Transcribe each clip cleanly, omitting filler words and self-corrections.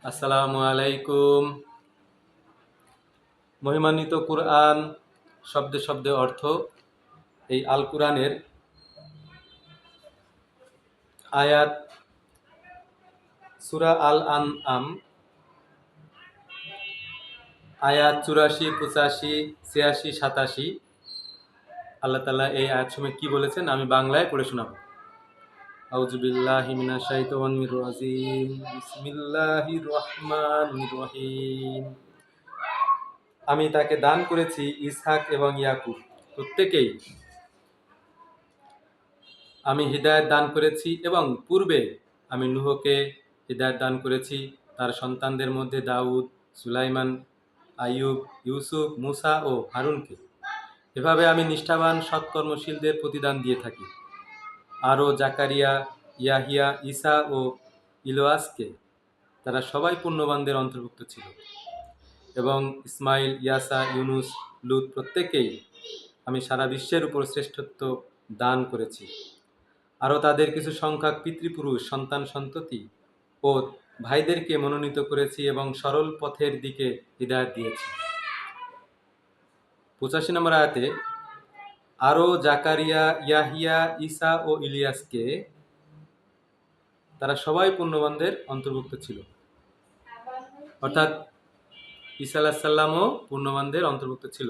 আসসালামু আলাইকুম। মহিমান্বিত কুরআন শব্দে শব্দে অর্থ। এই আল কুরআনের আয়াত সূরা আল আনআম আয়াত ৮৪, ৮৫, ৮৬, ৮৭। আল্লাহ তাআলা এই আয়াতসমূহে কি বলেছেন আমি বাংলায় পড়ে শোনাবো। আউযু বিল্লাহি মিনাশ শাইতানির রাজিম। বিসমিল্লাহির রহমানির রহিম। আমি তাকে দান করেছি ইসহাক এবং ইয়াকুব প্রত্যেকেই। আমি হিদায়াত দান করেছি এবং পূর্বে আমি নূহকে হিদায়াত দান করেছি, তার সন্তানদের মধ্যে দাউদ, সুলাইমান, আইয়ুব, ইউসুফ, মুসা ও হারুনকে। এভাবে আমি নিষ্ঠাবান সৎকর্মশীলদের প্রতিদান দিয়ে থাকি। আরও জাকারিয়া, ইয়াহিয়া, ঈসা ও ইলিয়াসকে। তারা সবাই পুণ্যবানদের অন্তর্ভুক্ত ছিল। এবং ইসমাইল, ইয়াসা, ইউনুস, লূত প্রত্যেকেই আমি সারা বিশ্বের উপর শ্রেষ্ঠত্ব দান করেছি। আরও তাদের কিছু সংখ্যক পিতৃপুরুষ, সন্তান সন্ততি ও ভাইদেরকে মনোনীত করেছি এবং সরল পথের দিকে হিদায়াত দিয়েছি। ৮৫ নম্বর আয়াতে আরও জাকারিয়া, ইয়াহিয়া, ঈসা ও ইলিয়াসকে। তারা সবাই পুণ্যবানদের অন্তর্ভুক্ত ছিল। অর্থাৎ ঈসা আলাইহিস সালামও পুণ্যবানদের অন্তর্ভুক্ত ছিল।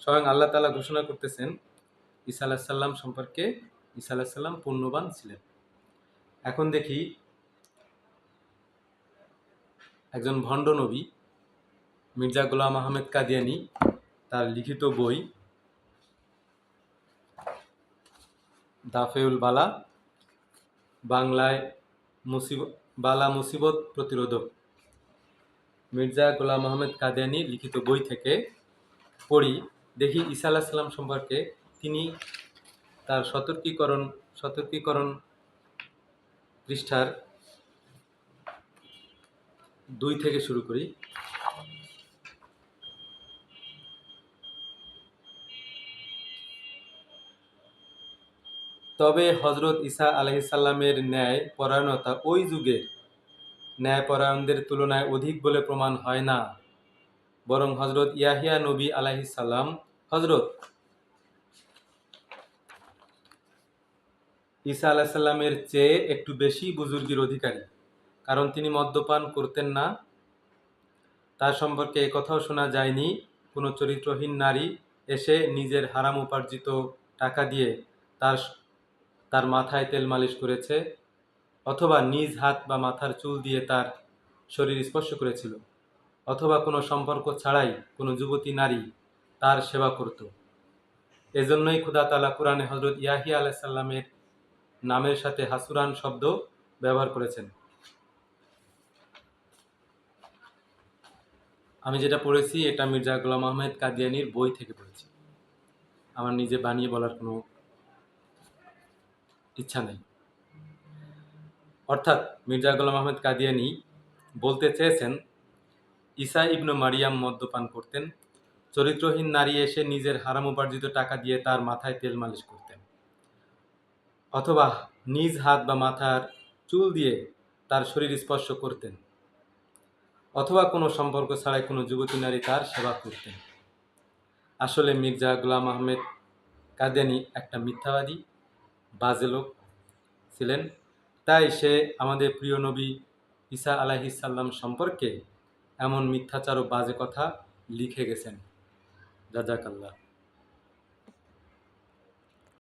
স্বয়ং আল্লাহ তাআলা ঘোষণা করতেছেন ঈসা আলাইহিস সালাম সম্পর্কে, ঈসা আলাইহিস সালাম পুণ্যবান ছিলেন। এখন দেখি একজন ভণ্ড নবী মির্জা গোলাম আহমেদ কাদিয়ানী তার লিখিত বই দাফেউল বালা, বাংলায় বালা মুসিবত প্রতিরোধক, মির্জা গোলাম আহমেদ কাদিয়ানী লিখিত বই থেকে পড়ি। দেখি ঈসা আলাইহিস সালাম সম্পর্কে তিনি তার সতর্কীকরণ পৃষ্ঠার ২ থেকে শুরু করি। তবে হযরত ঈসা আলাইহিস সালামের ন্যায় পরায়ণতা ওই যুগের ন্যায়পরায়ণদের তুলনায় অধিক বলে প্রমাণ হয় না, বরং হযরত ইয়াহিয়া নবী আলাইহিস সালাম হযরত ঈসা আলাইহিস সালামের চেয়ে একটু বেশি বুজুর্গির অধিকারী, কারণ তিনি মদ্যপান করতেন না। তার সম্পর্কে একথাও শোনা যায়নি কোনো চরিত্রহীন নারী এসে নিজের হারাম উপার্জিত টাকা দিয়ে তার মাথায় তেল মালিশ করেছে, অথবা নিজ হাত বা মাথার চুল দিয়ে তার শরীর স্পর্শ করেছিল, অথবা কোনো সম্পর্ক ছাড়াই কোনো যুবতী নারী তার সেবা করত। এজন্যই খোদা তাআলা কুরআনে হযরত ইয়াহিয়া আলাইহিস সালামের নামের সাথে হাসুরান শব্দ ব্যবহার করেছেন। আমি যেটা পড়েছি এটা মির্জা গোলাম আহমেদ কাদিয়ানীর বই থেকে পড়েছি, আমার নিজে বানিয়ে বলার কোনো ইচ্ছা নেই। অর্থাৎ মির্জা গোলাম আহমেদ কাদিয়ানী বলতে চেয়েছেন ঈসা ইবনে মারিয়াম মদ্যপান করতেন, চরিত্রহীন নারী এসে নিজের হারাম উপার্জিত টাকা দিয়ে তার মাথায় তেল মালিশ করতেন, অথবা নিজ হাত বা মাথার চুল দিয়ে তার শরীর স্পর্শ করতেন, অথবা কোনো সম্পর্ক ছাড়াই কোনো যুবতী নারী তার সেবা করতেন। আসলে মির্জা গোলাম আহমেদ কাদিয়ানী একটা মিথ্যাবাদী, বাজে লোক ছিলেন। তাই সে আমাদের প্রিয় নবী ঈসা আলাইহিস সালাম সম্পর্কে এমন মিথ্যাচার ও বাজে কথা লিখে গেছেন। জাযাকাল্লাহ।